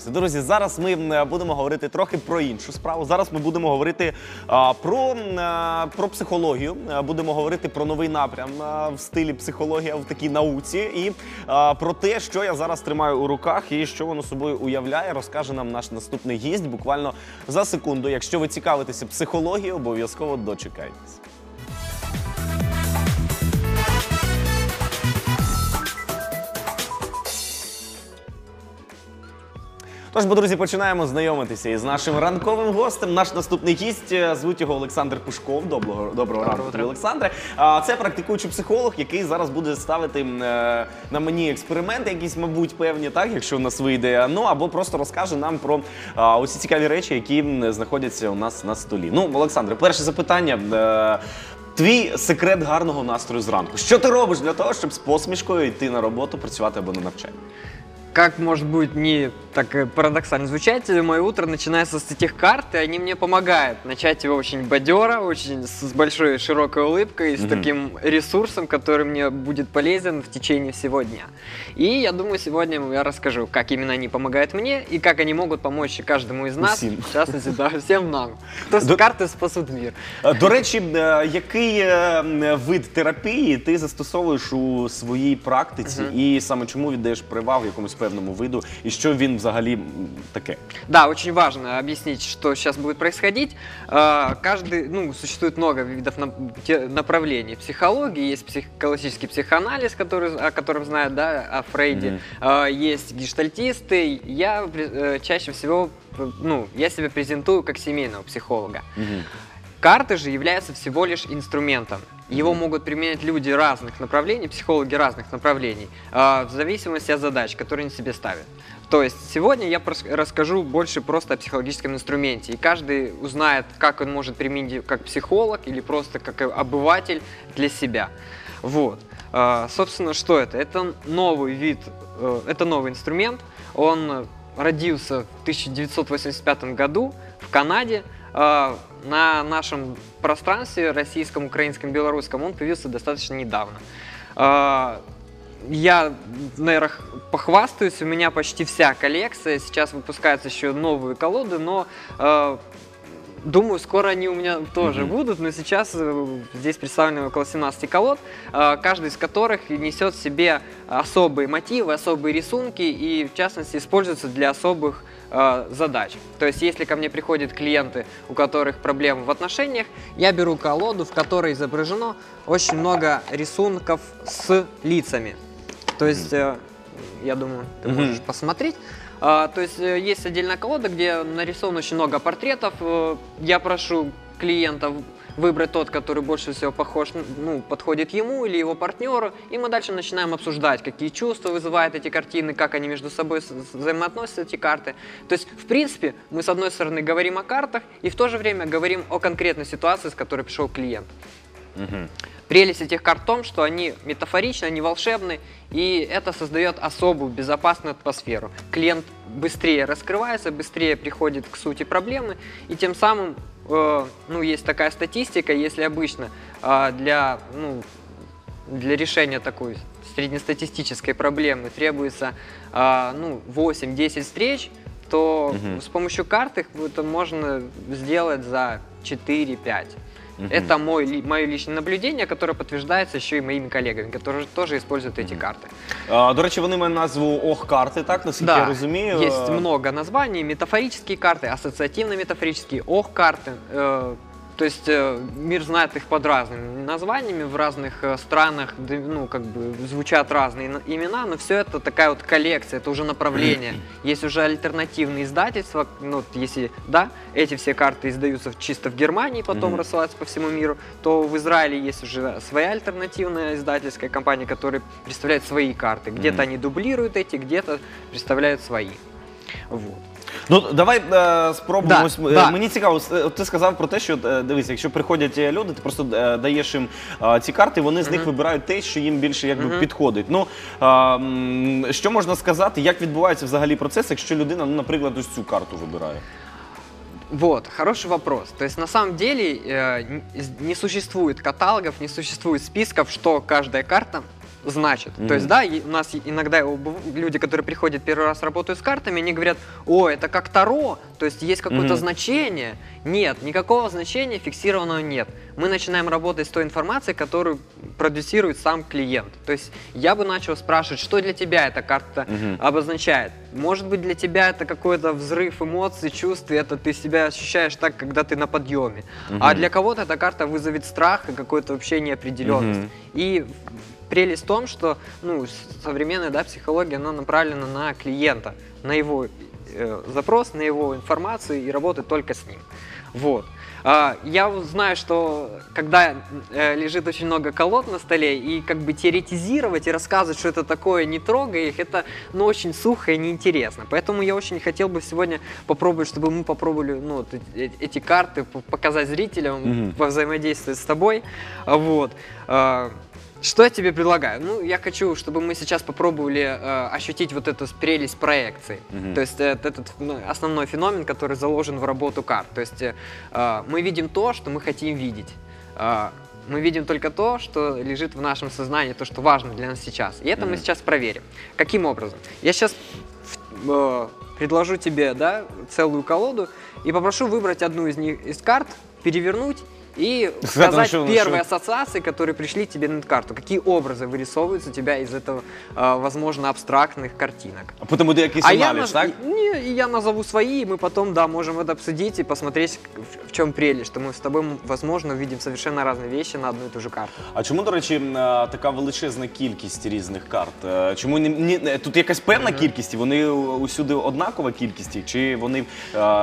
повертаємося. Друзі, зараз ми будемо говорити трохи про іншу справу. Зараз ми будемо говорити про психологію, будемо говорити про новий напрям в стилі психологія в такій науці і про те, що я зараз тримаю у руках і що воно собою уявляє, розкаже нам наш наступний гість буквально за секунду. Якщо ви цікавитеся психологією, обов'язково дочекайтесь. Тож, друзі, починаємо знайомитися із нашим ранковим гостем. Наш наступний гість, звуть його Олександр Пушков. Доброго ранку, Олександре. Це практикуючий психолог, який зараз буде ставити на мені експерименти, якісь, мабуть, певні, так, якщо у нас вийде. Ну, або просто розкаже нам про усі цікаві речі, які знаходяться у нас на столі. Ну, Олександре, перше запитання. Твій секрет гарного настрою зранку. Що ти робиш для того, щоб з посмішкою йти на роботу, працювати або на навчання? Как может быть не так парадоксально звучать, мое утро начинается с этих карт, и они мне помогают начать его очень бодеро, очень с большой широкой улыбкой, с таким ресурсом, который мне будет полезен в течение всего дня. И я думаю, сегодня я расскажу, как именно они помогают мне, и как они могут помочь каждому из нас, в частности, да, всем нам. То есть карти спасуть мир. До речі, який вид терапії ти застосовуєш у своїй практиці, і саме чому віддаєш перевагу якомусь певному виду, и что він взагалі таке? Да, очень важно объяснить, что сейчас будет происходить. Существует много видов направлений психологии. Есть классический психоанализ, о котором знают, да, о Фрейде. Есть гештальтисты. Я чаще всего, я себя презентую как семейного психолога. Карты же являются всего лишь инструментом. Его могут применять люди разных направлений, психологи разных направлений, в зависимости от задач, которые они себе ставят. То есть сегодня я расскажу больше просто о психологическом инструменте, и каждый узнает, как он может применить как психолог или просто как обыватель для себя. Вот. Собственно, что это? Это новый вид, это новый инструмент. Он родился в 1985 году в Канаде. На нашем пространстве, российском, украинском, белорусском, он появился достаточно недавно. Я, наверное, похвастаюсь, у меня почти вся коллекция, сейчас выпускаются еще новые колоды, но думаю, скоро они у меня тоже будут, но сейчас здесь представлено около 17 колод, каждый из которых несет в себе особые мотивы, особые рисунки и, в частности, используются для особых задач. То есть, если ко мне приходят клиенты, у которых проблемы в отношениях, я беру колоду, в которой изображено очень много рисунков с лицами. То есть, я думаю, ты можешь посмотреть. То есть, есть отдельная колода, где нарисовано очень много портретов. Я прошу клиентов выбрать тот, который больше всего подходит ему или его партнеру, и мы дальше начинаем обсуждать, какие чувства вызывают эти картины, как они между собой взаимоотносятся, эти карты. То есть, в принципе, мы с одной стороны говорим о картах, и в то же время говорим о конкретной ситуации, с которой пришел клиент. Прелесть этих карт в том, что они метафоричны, они волшебны, и это создает особую безопасную атмосферу. Клиент быстрее раскрывается, быстрее приходит к сути проблемы, и тем самым, есть такая статистика, если обычно для решения такой среднестатистической проблемы требуется 8-10 встреч, то с помощью карты это можно сделать за 4-5. Это мое личное наблюдение, которое подтверждается еще и моими коллегами, которые тоже используют эти карты. До речі, вони мають назву ОХ-карти, так, наскільки я розумію? Да, есть много названий, метафорические карты, ассоциативно-метафорические, ОХ-карты. То есть мир знает их под разными названиями, в разных странах звучат разные имена, но все это такая вот коллекция, это уже направление. Есть уже альтернативные издательства, если эти все карты издаются чисто в Германии, потом рассылаются по всему миру, то в Израиле есть уже своя альтернативная издательская компания, которая представляет свои карты. Где-то они дублируют эти, где-то представляют свои. Вот. Давай спробуємо. Мені цікаво, ти сказав про те, що, дивись, якщо приходять люди, ти просто даєш їм ці карти, вони з них вибирають те, що їм більше підходить. Що можна сказати, як відбувається взагалі процес, якщо людина, наприклад, ось цю карту вибирає? Вот, хороший вопрос. То есть, на самом деле, не существует каталогов, не существует списков, что каждая карта значит. То есть, да, у нас иногда люди, которые приходят первый раз работают с картами, они говорят: о, это как Таро, то есть есть какое-то значение. Нет, никакого значения фиксированного нет. Мы начинаем работать с той информацией, которую продюсирует сам клиент. То есть я бы начал спрашивать, что для тебя эта карта обозначает. Может быть, для тебя это какой-то взрыв эмоций, чувств, и это ты себя ощущаешь так, когда ты на подъеме. А для кого-то эта карта вызовет страх и какую-то вообще неопределенность. И прелесть в том, что современная психология, она направлена на клиента, на его запрос, на его информацию и работает только с ним. Вот. Я знаю, что когда лежит очень много колод на столе, и как бы теоретизировать и рассказывать, что это такое, не трогая их, это очень сухо и неинтересно. Поэтому я очень хотел бы сегодня попробовать, чтобы мы попробовали эти карты показать зрителям, повзаимодействовать с тобой. Вот. Что я тебе предлагаю? Я хочу, чтобы мы сейчас попробовали ощутить вот эту прелесть проекции. То есть этот основной феномен, который заложен в работу карт. То есть мы видим то, что мы хотим видеть. Мы видим только то, что лежит в нашем сознании, то, что важно для нас сейчас. И это мы сейчас проверим. Каким образом? Я сейчас предложу тебе целую колоду и попрошу выбрать одну из карт, перевернуть, и сказать первые ассоциации, которые пришли тебе на эту карту. Какие образы вырисовываются у тебя из этого, возможно, абстрактных картинок. А потом буде якийсь аналіз, так? Я назову свои, и мы потом, можем это обсудить и посмотреть, в чем прелесть, что мы с тобой, возможно, увидим совершенно разные вещи на одну и ту же карту. А чому, до речі, така величезна кількість різних карт? Чому тут якась певна кількість, вони усюди однакова кількість, чи вони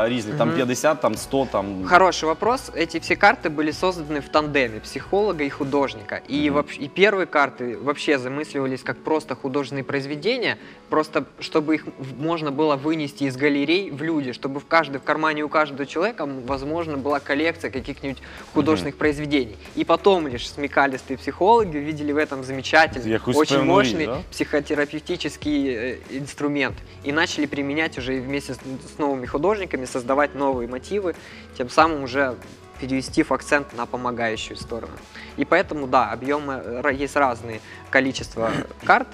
різні, там 50, там 100, там... Хороший вопрос. Эти все карты были созданы в тандеме психолога и художника. И первые карты вообще замысливались как просто художественные произведения, просто чтобы их можно было вынести из галерей в люди, чтобы в кармане у каждого человека, возможно, была коллекция каких-нибудь художественных произведений. И потом лишь смекалистые психологи увидели в этом замечательный, очень мощный психотерапевтический инструмент. И начали применять уже вместе с новыми художниками, создавать новые мотивы, тем самым уже перевести акцент на помогающую сторону. И поэтому, объемы есть разные, количество карт,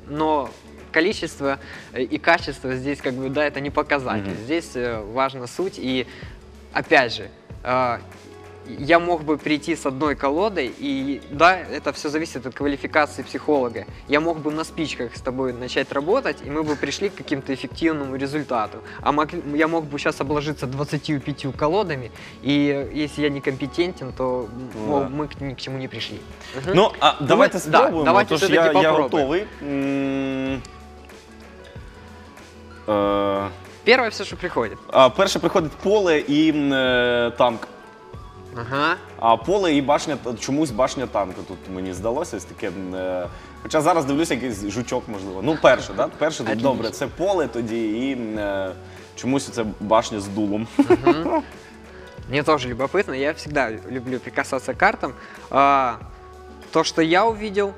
но количество и качество здесь это не показатель. Здесь важна суть. И опять же, я мог бы прийти с одной колодой, и это все зависит от квалификации психолога. Я мог бы на спичках с тобой начать работать, и мы бы пришли к каким-то эффективному результату. Я мог бы сейчас обложиться 25 колодами, и если я некомпетентен, то мы ни к чему не пришли. Давайте спробуємо. Давайте все-таки попробуем. Я готовий. Первое все, что приходит. Перше приходить поле і танк. А поле і башня, чомусь башня танку тут мені здалося, ось таке. Хоча зараз дивлюся, якийсь жучок, можливо. Перше, так? Перше, добре, це поле тоді і чомусь це башня з дулом. Мне тоже любопытно, я всегда люблю прикасаться к картам. То, что я увидел,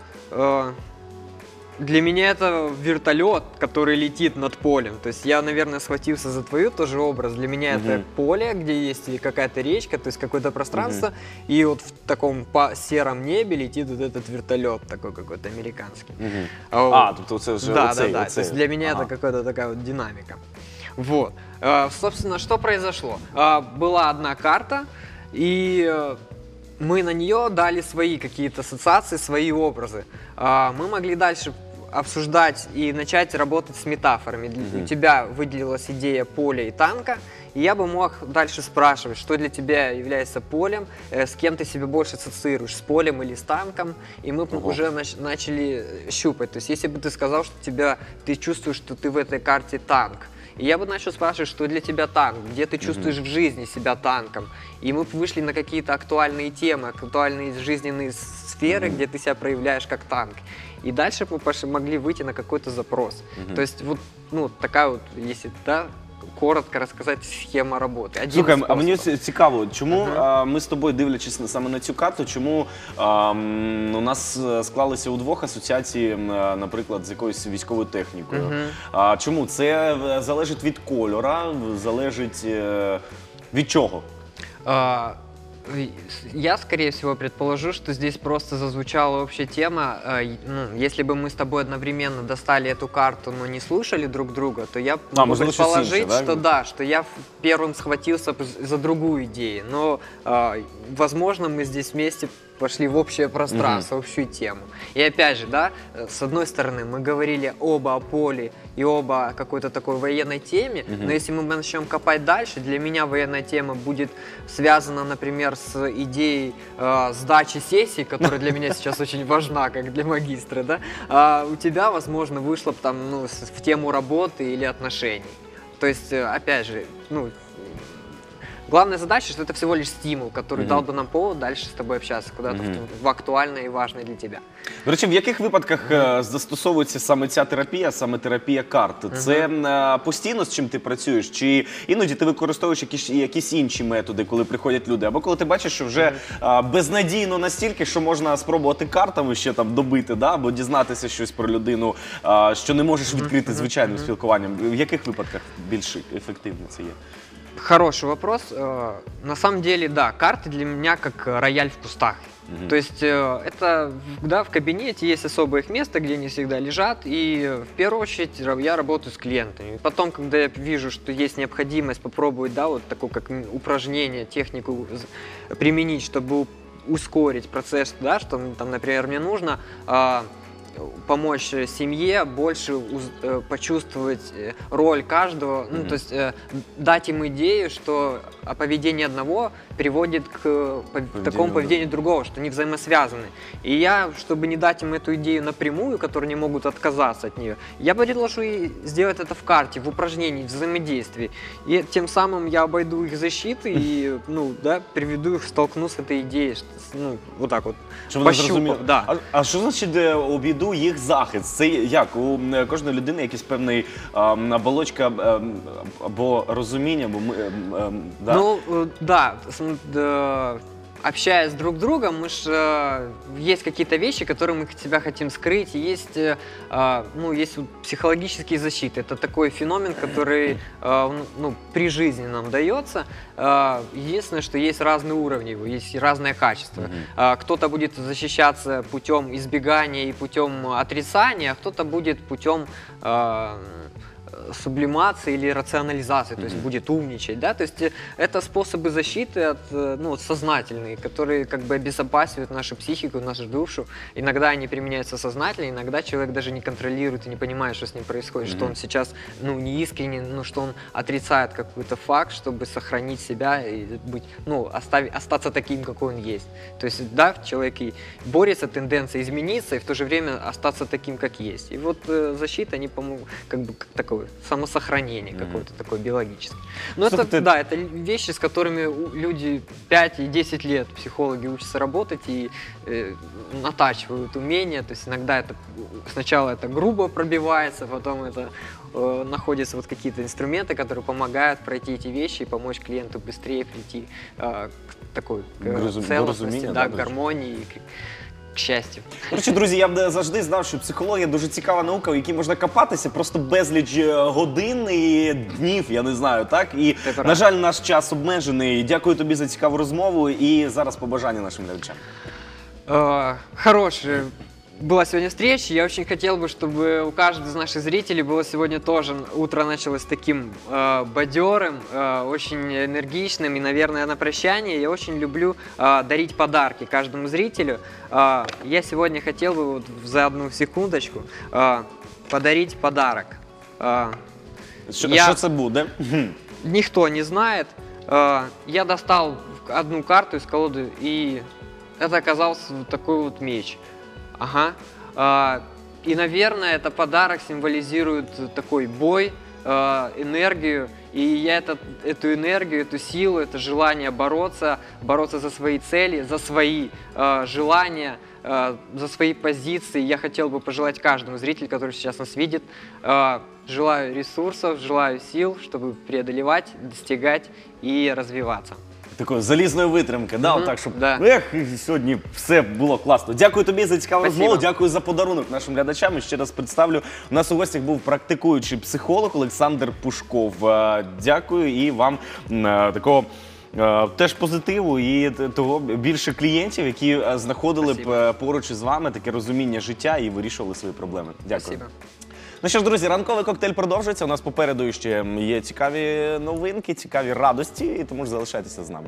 для меня это вертолет, который летит над полем. То есть я, наверное, схватился за твою тоже образ. Для меня это поле, где есть какая-то речка, то есть какое-то пространство. И вот в таком сером небе летит вот этот вертолет такой какой-то американский. Тобто це вже оцей. Да. То есть для меня это какая-то такая вот динамика. Вот. Собственно, что произошло? Была одна карта, и мы на нее дали свои какие-то ассоциации, свои образы. Мы могли дальше обсуждать и начать работать с метафорами. У тебя выделилась идея поля и танка, и я бы мог дальше спрашивать, что для тебя является полем, с кем ты себя больше ассоциируешь, с полем или с танком, и мы уже начали щупать. То есть если бы ты сказал, что ты чувствуешь, что ты в этой карте танк, и я бы начал спрашивать, что для тебя танк, где ты чувствуешь в жизни себя танком. И мы вышли на какие-то актуальные темы, актуальные жизненные сферы, где ты себя проявляешь как танк. И дальше мы могли выйти на какой-то запрос. То есть такая вот, если коротко розказати схему роботи. Слухай, а мені цікаво, чому ми з тобою, дивлячись саме на цю карту, чому у нас склалися удвох асоціації, наприклад, з якоюсь військовою технікою. Чому? Це залежить від кольора, залежить від чого? Я, скорее всего, предположу, что здесь просто зазвучала общая тема. Ну, если бы мы с тобой одновременно достали эту карту, но не слушали друг друга, то я могу предположить, что да, что я первым схватился за другую идею. Но, возможно, мы здесь вместе пошли в общее пространство, общую тему. И опять же, да, с одной стороны, мы говорили оба о поле и оба о какой-то такой военной теме, но если мы начнем копать дальше, для меня военная тема будет связана, например, с идеей сдачи сессии, которая для меня сейчас очень важна, как для магистра, да, а у тебя, возможно, вышло бы там, ну, в тему работы или отношений. То есть, опять же, ну, главная задача, что это всего лишь стимул, который дал бы нам повод дальше з тобою общатися куди-то в актуальне і важне для тебе. До речі, в яких випадках застосовується саме ця терапія, саме терапія карт? Це постійно, з чим ти працюєш? Чи іноді ти використовуєш якісь інші методи, коли приходять люди? Або коли ти бачиш, що вже безнадійно настільки, що можна спробувати картами ще там добити, да? Або дізнатися щось про людину, що не можеш відкрити звичайним спілкуванням? В яких випадках більш ефективно це є? Хороший вопрос. На самом деле, да, карты для меня как рояль в кустах. То есть это, да, в кабинете есть особое их место, где они всегда лежат, и в первую очередь я работаю с клиентами. Потом, когда я вижу, что есть необходимость попробовать, да, вот такое как упражнение, технику применить, чтобы ускорить процесс, да, что там, например, мне нужно помочь семье больше почувствовать роль каждого, ну, то есть дать им идею, что поведение одного приводит к такому поведению другого, что они взаимосвязаны. И я, чтобы не дать им эту идею напрямую, которые не могут отказаться от нее, я предложу сделать это в карте, в упражнении, в взаимодействии. И тем самым я обойду их защиты и, ну, да, приведу их, столкну с этой идеей, ну, вот так вот, пощупав. Да. А що значить обійду їх захист? Це як? У кожної людини якась певна оболочка або розуміння, або да? Ну, да, общаясь друг с другом, мы же есть какие-то вещи, которые мы от себя хотим скрыть, и есть, ну, есть психологические защиты. Это такой феномен, который, ну, при жизни нам дается. Единственное, что есть разные уровни его, есть разное качество. Кто-то будет защищаться путем избегания и путем отрицания, а кто-то будет путем сублимации или рационализации, то есть будет умничать, да, то есть это способы защиты от, ну, сознательные, которые как бы обезопасивают нашу психику, нашу душу. Иногда они применяются сознательно, иногда человек даже не контролирует и не понимает, что с ним происходит, что он сейчас, ну, не искренне, ну, что он отрицает какой-то факт, чтобы сохранить себя и быть, ну, остаться таким, какой он есть. То есть, да, человек и борется с тенденцией измениться и в то же время остаться таким, как есть. И вот защита, они, по-моему, как бы такое самосохранение какое-то такое биологическое. Но это, да, это вещи, с которыми люди 5 и 10 лет психологи учатся работать и натачивают умения. То есть иногда это сначала это грубо пробивается, потом это находятся вот какие-то инструменты, которые помогают пройти эти вещи и помочь клиенту быстрее прийти к такой целостности, да, к гармонии, к щастю. До речі, друзі, я завжди знав, що психологія дуже цікава наука, в якій можна копатися просто безліч годин і днів, я не знаю, так? І, на жаль, наш час обмежений. Дякую тобі за цікаву розмову і зараз побажання нашим глядачам. Хорошее. Была сегодня встреча, я очень хотел бы, чтобы у каждого из наших зрителей было сегодня тоже утро началось таким бадерым, очень энергичным, и, наверное, на прощание я очень люблю дарить подарки каждому зрителю. Я сегодня хотел бы вот за одну секундочку подарить подарок. Что это будет? Никто не знает. Я достал одну карту из колоды, и это оказался вот такой вот меч. Ага. И, наверное, это подарок символизирует такой бой, энергию. И я эту энергию, эту силу, это желание бороться за свои цели, за свои желания, за свои позиции. Я хотел бы пожелать каждому зрителю, который сейчас нас видит, желаю ресурсов, желаю сил, чтобы преодолевать, достигать и развиваться. Такої залізної витримки, да, отак, щоб сьогодні все було класно. Дякую тобі за цікаву розмову, дякую за подарунок нашим глядачам. І ще раз представлю, у нас у гостях був практикуючий психолог Олександр Пушков. Дякую і вам такого теж позитиву і того більше клієнтів, які знаходили б поруч із вами таке розуміння життя і вирішували свої проблеми. Дякую. Спасибо. Ну що ж, друзі, ранковий коктейль продовжується. У нас попереду ще є цікаві новинки, цікаві радості, і тому ж залишайтеся з нами.